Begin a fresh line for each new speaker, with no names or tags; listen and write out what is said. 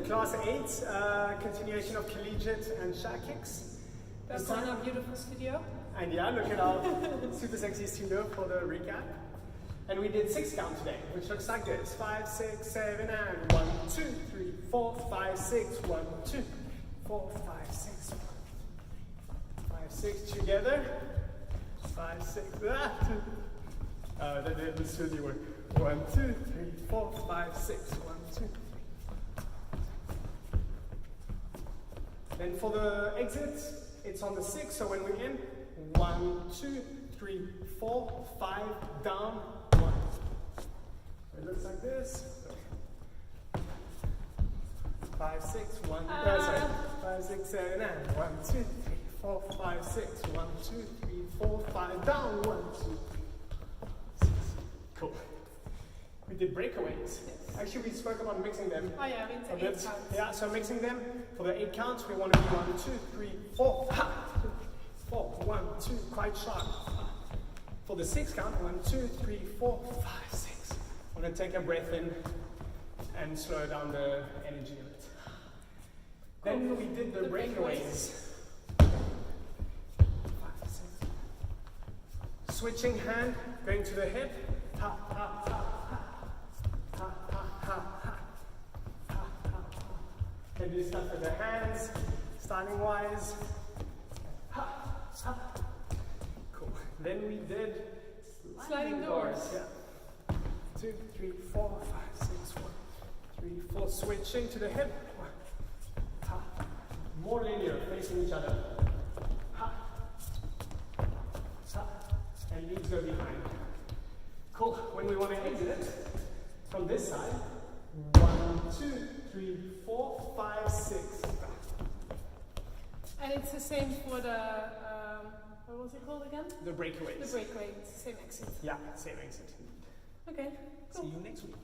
class 8, continuation of collegiate and Shag kicks.
That's in our beautiful studio.
And yeah, look at our super sexy studio for the recap. And we did 6 count today, which looks like this. 5, 6, 7, and 1, 2, 3, 4, 5, 6, 1, 2, 4, 5, 6, 5, 6 together. 5, 6, that didn't really work. 1, 2, 3, 4, 5, 6, 1, 2, 3. Then for the exit, it's on the 6, so when we end, 1, 2, 3, 4, 5, down, 1. It looks like this. 5, 6, 1, 5, 6, 7, and 1, 2, 3, 4, 5, 6, 1, 2, 3, 4, 5, down, 1, 2, 3, 6. Cool. We did breakaways. Yes. Actually, we spoke about mixing them.
Oh yeah, it's 8 counts.
Yeah, so mixing them for the 8 counts, we want to do 1, 2, 3, 4, ha, 4, 1, 2, quite sharp. For the 6 count, 1, 2, 3, 4, 5, 6. I'm going to take a breath in and slow down the energy of it. Then we did the breakaways. 5, 6. Switching hand, going to the hip. Ha, ha, ha, ha. Ha, ha, ha, ha. Ha, ha, ha. Can do stuff with the hands, starting wise. Ha, ha. Cool. Then we did
sliding doors.
Yeah. 2, 3, 4, 5, 6, 1, 3, 4. Switching to the hip. Ha. More linear, facing each other. Ha. Ha. And leaves go behind. Cool. When we want to exit it, from this side, 1, 2, 3, 4, 5, 6.
And it's the same for the, what was it called again?
The breakaways.
The breakaway, it's the same exit.
Yeah, same exit.
Okay, cool.
See you next week.